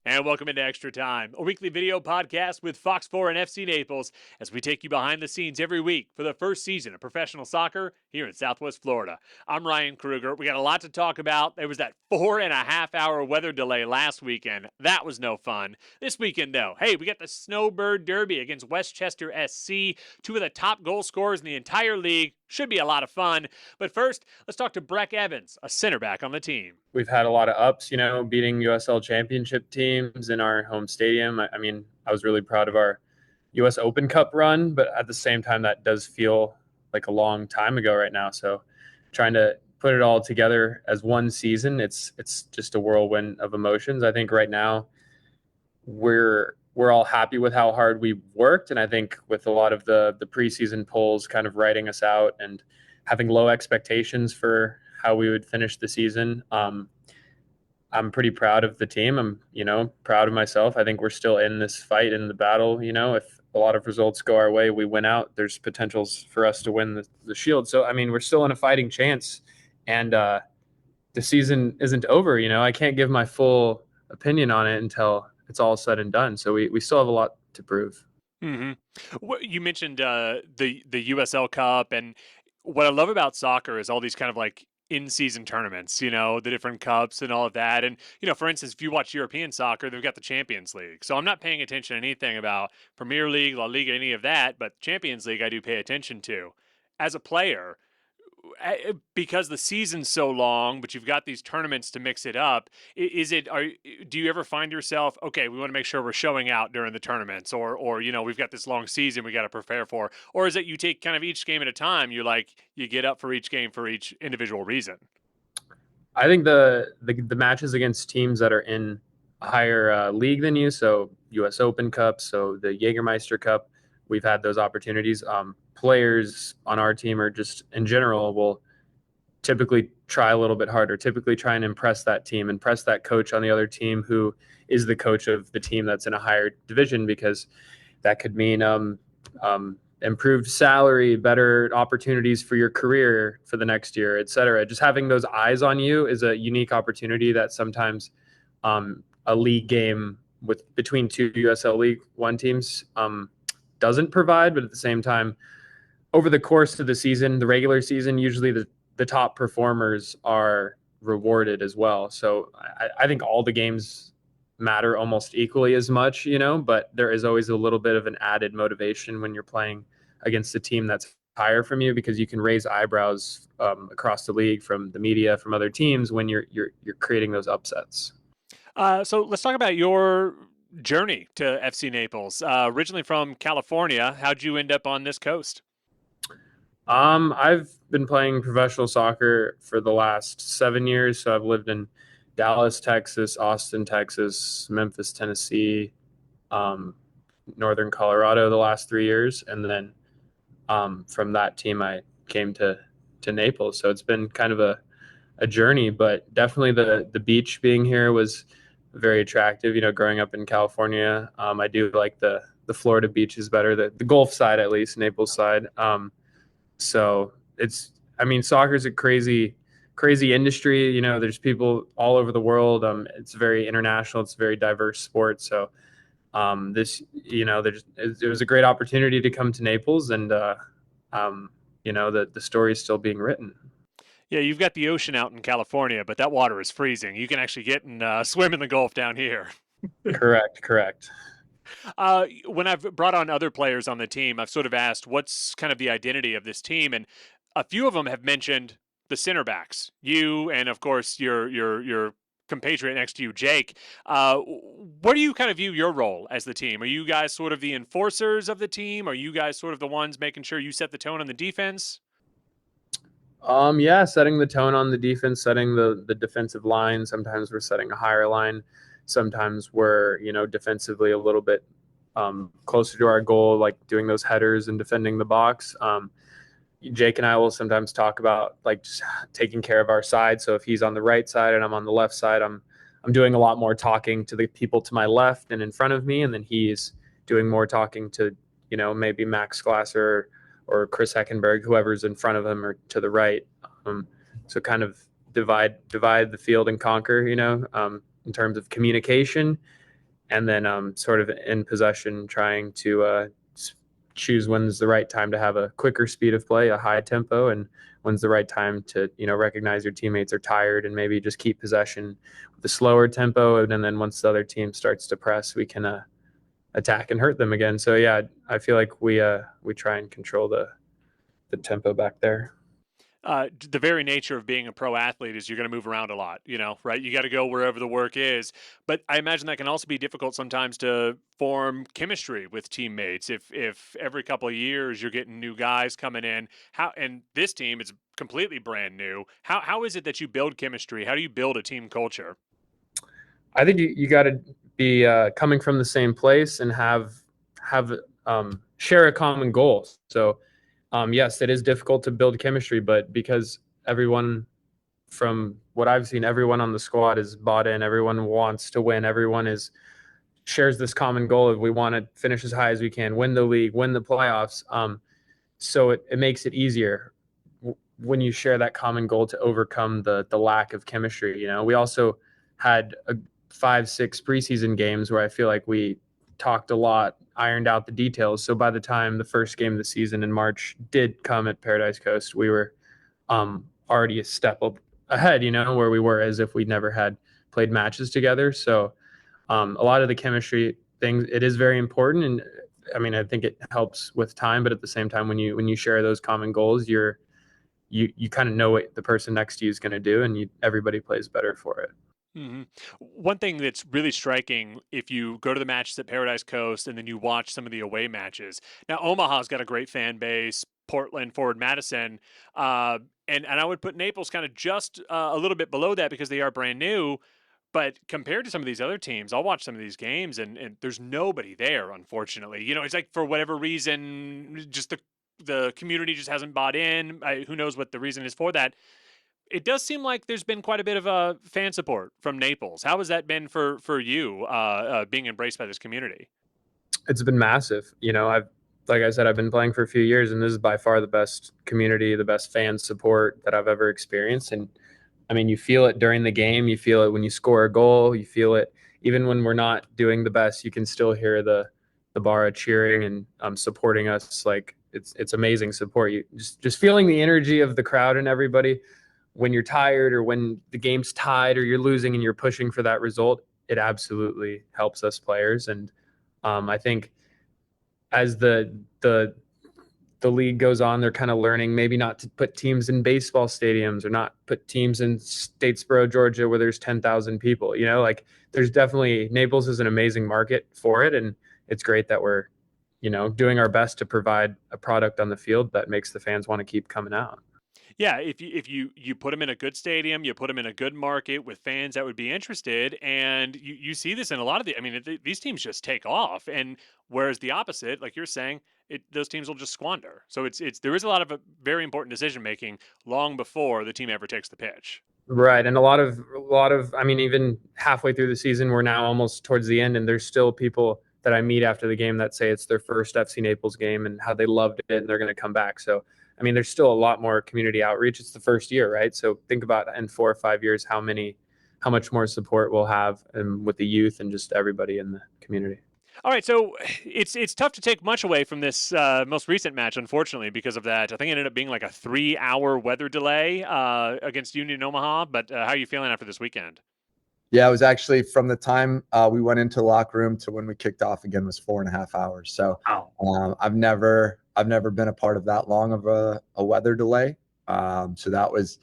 And welcome into Extra Time, a weekly video podcast with Fox 4 and FC Naples as we take you behind the scenes every week for the first season of professional soccer here in Southwest Florida. I'm Ryan Kruger. We got a lot to talk about. There was that 4.5 hour weather delay last weekend. That was no fun. This weekend, though, hey, we got the Snowbird Derby against Westchester SC, two of the top goal scorers in the entire league. Should be a lot of fun. But first, let's talk to Breck Evans, a center back on the team. We've had a lot of ups, beating USL championship teams in our home stadium. I mean, I was really proud of our US Open Cup run, but at the same time, that does feel like a long time ago right now. So trying to put it all together as one season, it's just a whirlwind of emotions. I think right now we're all happy with how hard we worked. And I think with a lot of the preseason polls kind of writing us out and having low expectations for how we would finish the season, I'm pretty proud of the team. I'm, proud of myself. I think we're still in this fight, in the battle. If a lot of results go our way, we win out, there's potentials for us to win the Shield. So, I mean, we're still in a fighting chance, and the season isn't over. I can't give my full opinion on it until it's all said and done. So we still have a lot to prove. Mm-hmm. Well, you mentioned the USL Cup, and what I love about soccer is all these kind of like in-season tournaments. The different cups and all of that. And for instance, if you watch European soccer, they've got the Champions League. So I'm not paying attention to anything about Premier League, La Liga, any of that, but Champions League I do pay attention to. As a player, because the season's so long, but you've got these tournaments to mix it up. Do you ever find yourself, okay, we want to make sure we're showing out during the tournaments, or we've got this long season we got to prepare for, or is it you take kind of each game at a time? You get up for each game for each individual reason. I think the matches against teams that are in a higher league than you, so U.S. Open Cup, so the Jägermeister Cup, we've had those opportunities. Players on our team, or just in general, will typically try a little bit harder, typically try and impress that team, impress that coach on the other team who is the coach of the team that's in a higher division, because that could mean improved salary, better opportunities for your career for the next year, et cetera. Just having those eyes on you is a unique opportunity that sometimes a league game between two USL League One teams doesn't provide. But at the same time, over the course of the season, the regular season, usually the top performers are rewarded as well. So I think all the games matter almost equally as much, but there is always a little bit of an added motivation when you're playing against a team that's higher from you, because you can raise eyebrows across the league from the media, from other teams, when you're creating those upsets. So let's talk about your journey to FC Naples. Originally from California, how'd you end up on this coast? I've been playing professional soccer for the last 7 years. So I've lived in Dallas, Texas, Austin, Texas, Memphis, Tennessee, Northern Colorado the last 3 years. And then from that team, I came to Naples. So it's been kind of a journey, but definitely the beach being here was very attractive. Growing up in California, I do like the Florida beaches better, the Gulf side, at least, Naples side. So soccer is a crazy industry. There's people all over the world. It's very international. It's a very diverse sport. So it was a great opportunity to come to Naples, and the story is still being written. Yeah, you've got the ocean out in California, but that water is freezing. You can actually get and swim in the Gulf down here. Correct. When I've brought on other players on the team, I've sort of asked what's kind of the identity of this team, and a few of them have mentioned the center backs, you, and of course your compatriot next to you, Jake. What do you kind of view your role as the team? Are you guys sort of the enforcers of the team? Are you guys sort of the ones making sure you set the tone on the defense? Yeah, setting the tone on the defense, setting the defensive line. Sometimes we're setting a higher line. Sometimes we're, defensively a little bit closer to our goal, like doing those headers and defending the box. Jake and I will sometimes talk about like just taking care of our side. So if he's on the right side and I'm on the left side, I'm doing a lot more talking to the people to my left and in front of me, and then he's doing more talking to, maybe Max Glasser or Chris Heckenberg, whoever's in front of him or to the right. So kind of divide the field and conquer, in terms of communication. and then sort of in possession, trying to choose when's the right time to have a quicker speed of play, a high tempo, and when's the right time to recognize your teammates are tired and maybe just keep possession with a slower tempo, and then once the other team starts to press, we can attack and hurt them again. So yeah, I feel like we try and control the tempo back there. The very nature of being a pro athlete is you're going to move around a lot, right? You got to go wherever the work is. But I imagine that can also be difficult sometimes to form chemistry with teammates. If every couple of years you're getting new guys coming in, how and this team is completely brand new. How is it that you build chemistry? How do you build a team culture? I think you got to be coming from the same place and have share a common goal. So yes, it is difficult to build chemistry, but because everyone, from what I've seen, everyone on the squad is bought in. Everyone wants to win. Everyone is shares this common goal of we want to finish as high as we can, win the league, win the playoffs. So it makes it easier when you share that common goal to overcome the lack of chemistry. We also had 5, 6 preseason games where I feel like we talked a lot, ironed out the details. So by the time the first game of the season in March did come at Paradise Coast, we were already a step up ahead, where we were as if we never had played matches together. So a lot of the chemistry things, it is very important, and I mean, I think it helps with time, but at the same time, when you share those common goals, you kind of know what the person next to you is going to do, and everybody plays better for it. hmm One thing that's really striking if you go to the matches at Paradise Coast and then you watch some of the away matches. Now, Omaha's got a great fan base. Portland, Forward Madison, and I would put Naples kind of just a little bit below that because they are brand new. But compared to some of these other teams, I'll watch some of these games and there's nobody there, unfortunately. It's like for whatever reason, just the community just hasn't bought in. Who knows what the reason is for that? It does seem like there's been quite a bit of fan support from Naples. How has that been for you, being embraced by this community? It's been massive. I've like I said, I've been playing for a few years, and this is by far the best community, the best fan support that I've ever experienced. And I mean, you feel it during the game. You feel it when you score a goal. You feel it even when we're not doing the best. You can still hear the Barra cheering and supporting us. Like it's amazing support. You just feeling the energy of the crowd and everybody when you're tired or when the game's tied or you're losing and you're pushing for that result. It absolutely helps us players, and I think as the league goes on, they're kind of learning maybe not to put teams in baseball stadiums or not put teams in Statesboro, Georgia, where there's 10,000 people. Like there's definitely Naples is an amazing market for it, and it's great that we're doing our best to provide a product on the field that makes the fans want to keep coming out. Yeah, if you put them in a good stadium, you put them in a good market with fans that would be interested, and you see this in a lot of the. I mean, these teams just take off, and whereas the opposite, like you're saying, those teams will just squander. So it's there is a lot of very important decision making long before the team ever takes the pitch. Right, and a lot of I mean, even halfway through the season, we're now almost towards the end, and there's still people that I meet after the game that say it's their first FC Naples game and how they loved it and they're going to come back. So, I mean, there's still a lot more community outreach. It's the first year, right? So think about in 4 or 5 years how much more support we'll have with the youth and just everybody in the community. All right, so it's tough to take much away from this most recent match, unfortunately, because of that. I think it ended up being like a 3-hour weather delay against Union Omaha. But how are you feeling after this weekend? Yeah, it was actually from the time we went into the locker room to when we kicked off again was 4.5 hours. So Wow. I've never been a part of that long of a weather delay. So that was,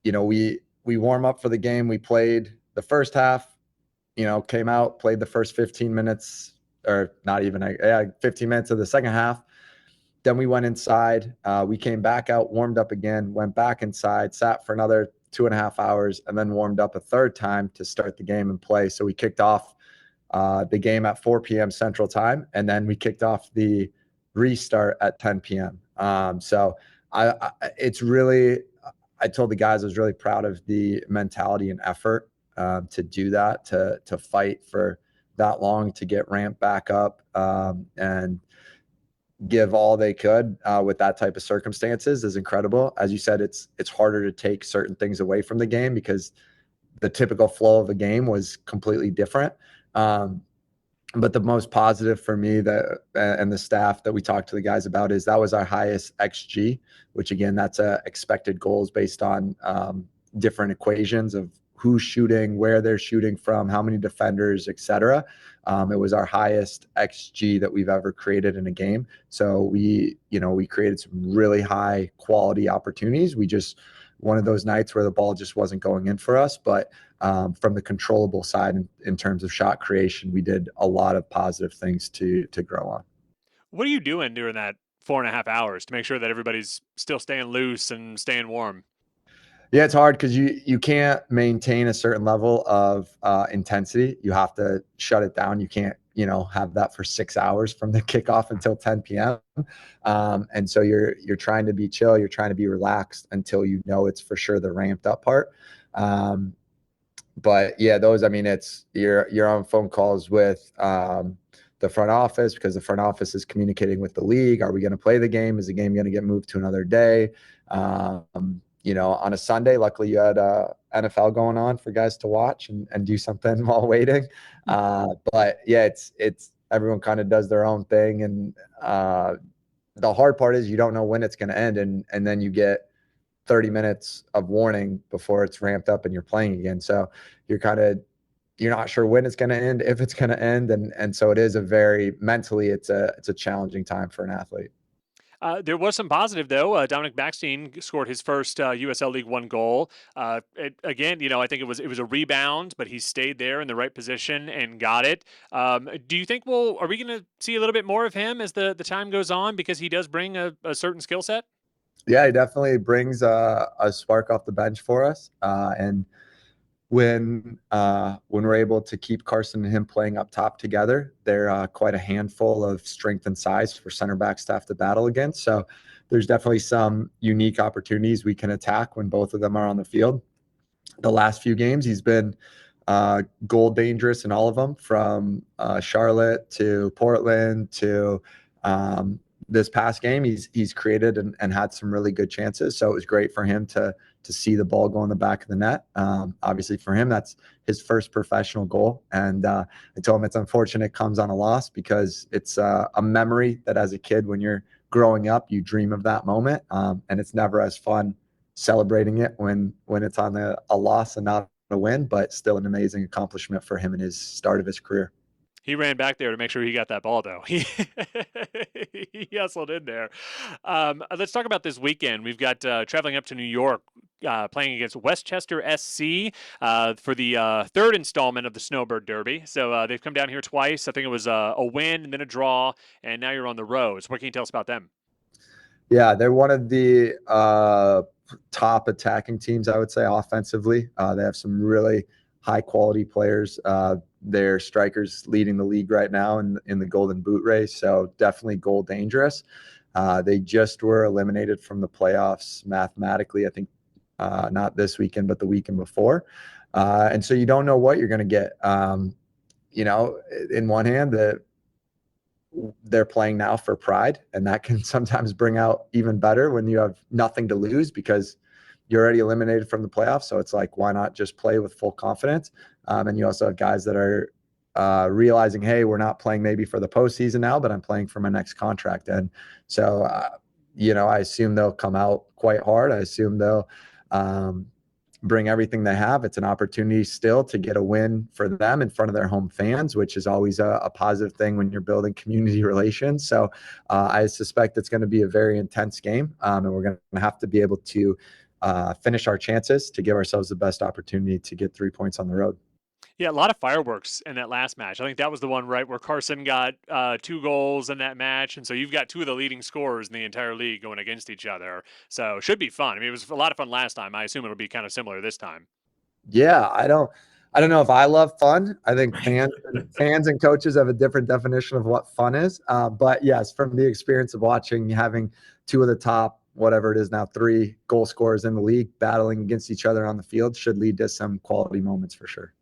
we warm up for the game. We played the first half, came out, played the first 15 minutes, or not even 15 minutes of the second half. Then we went inside. We came back out, warmed up again, went back inside, sat for another 2.5 hours, and then warmed up a third time to start the game and play. So we kicked off the game at 4 p.m. Central Time, and then we kicked off the restart at 10 p.m. So it's really, I told the guys I was really proud of the mentality and effort to do that, to fight for that long, to get ramped back up, and give all they could with that type of circumstances is incredible. As you said, it's harder to take certain things away from the game because the typical flow of a game was completely different. Um, But the most positive for me that and the staff that we talked to the guys about is that was our highest XG, which again, that's expected goals based on different equations of who's shooting, where they're shooting from, how many defenders, etc. It was our highest XG that we've ever created in a game. So we created some really high quality opportunities. We just one of those nights where the ball just wasn't going in for us, but from the controllable side in terms of shot creation, we did a lot of positive things to grow on. What are you doing during that 4.5 hours to make sure that everybody's still staying loose and staying warm? Yeah, it's hard because you can't maintain a certain level of intensity. You have to shut it down. You can't have that for 6 hours from the kickoff until 10 p.m. And so you're trying to be chill. You're trying to be relaxed until it's for sure the ramped up part. But yeah, those, I mean, it's you're on phone calls with the front office because the front office is communicating with the league. Are we going to play the game? Is the game going to get moved to another day? On a Sunday, luckily you had NFL going on for guys to watch and do something while waiting. But yeah, it's everyone kind of does their own thing. And the hard part is you don't know when it's going to end. And then you get 30 minutes of warning before it's ramped up and you're playing again. So you're not sure when it's going to end, if it's going to end. And so it is mentally, it's a challenging time for an athlete. There was some positive though. Dominic Backstein scored his first USL League One goal. Again, I think it was a rebound, but he stayed there in the right position and got it. Do you think are we going to see a little bit more of him as the time goes on because he does bring a certain skill set? Yeah, he definitely brings a spark off the bench for us. And when we're able to keep Carson and him playing up top together, they're quite a handful of strength and size for center backs to have to battle against. So there's definitely some unique opportunities we can attack when both of them are on the field. The last few games, he's been goal dangerous in all of them, from Charlotte to Portland to this past game. He's created and had some really good chances. So it was great for him to see the ball go in the back of the net. Obviously for him, that's his first professional goal. And I told him it's unfortunate it comes on a loss because it's a memory that as a kid, when you're growing up, you dream of that moment. And it's never as fun celebrating it when it's on a loss and not a win, but still an amazing accomplishment for him in his start of his career. He ran back there to make sure he got that ball, though. He hustled in there. Let's talk about this weekend. We've got traveling up to New York, playing against Westchester SC for the third installment of the Snowbird Derby. So they've come down here twice. I think it was a win and then a draw, and now you're on the road. So what can you tell us about them? Yeah, they're one of the top attacking teams, I would say, offensively. They have some really high quality players. Their strikers leading the league right now in the Golden Boot race, so definitely goal dangerous. They just were eliminated from the playoffs mathematically, I think, not this weekend, but the weekend before. And so you don't know what you're going to get. In one hand, they're playing now for pride, and that can sometimes bring out even better when you have nothing to lose because you're already eliminated from the playoffs. So it's like, why not just play with full confidence? And you also have guys that are realizing, hey, we're not playing maybe for the postseason now, but I'm playing for my next contract. And so, I assume they'll come out quite hard. I assume they'll bring everything they have. It's an opportunity still to get a win for them in front of their home fans, which is always a positive thing when you're building community relations. So I suspect it's going to be a very intense game, and we're going to have to be able to finish our chances to give ourselves the best opportunity to get 3 points on the road. Yeah, a lot of fireworks in that last match. I think that was the one, right, where Carson got 2 goals in that match. And so you've got two of the leading scorers in the entire league going against each other. So it should be fun. I mean, it was a lot of fun last time. I assume it'll be kind of similar this time. Yeah, I don't know if I love fun. I think Right. fans and coaches have a different definition of what fun is. But yes, from the experience of having two of the top, whatever it is now, 3 goal scorers in the league battling against each other on the field should lead to some quality moments for sure.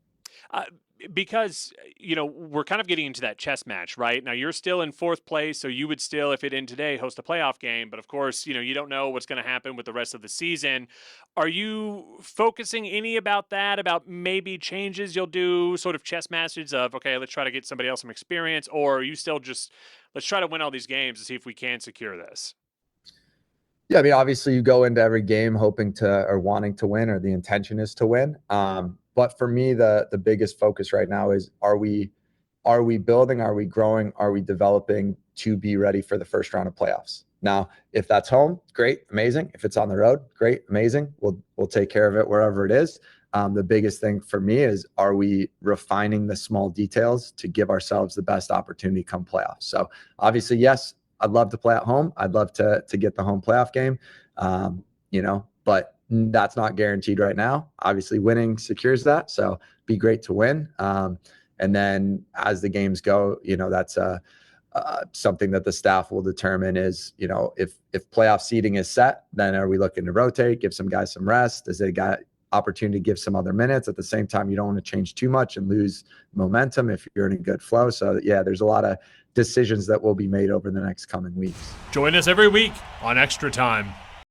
Uh, because we're kind of getting into that chess match, right? Now you're still in fourth place, so you would still, if it ended today, host a playoff game. But of course, you don't know what's going to happen with the rest of the season. Are you focusing any about that? About maybe changes you'll do, sort of chess matches of okay, let's try to get somebody else some experience, or are you still just let's try to win all these games to see if we can secure this? Yeah, I mean, obviously, you go into every game hoping to or wanting to win, or the intention is to win. But for me, the biggest focus right now is are we building, are we growing, are we developing to be ready for the first round of playoffs? Now, if that's home, great, amazing. If it's on the road, great, amazing. We'll take care of it wherever it is. The biggest thing for me is, are we refining the small details to give ourselves the best opportunity come playoffs? So obviously, yes, I'd love to play at home. I'd love to get the home playoff game, but that's not guaranteed right now. Obviously, winning secures that, so be great to win. And then as the games go, that's something that the staff will determine is, if playoff seeding is set, then are we looking to rotate, give some guys some rest? Does they got opportunity to give some other minutes? At the same time, you don't want to change too much and lose momentum if you're in a good flow. So yeah, there's a lot of decisions that will be made over the next coming weeks. Join us every week on Extra Time.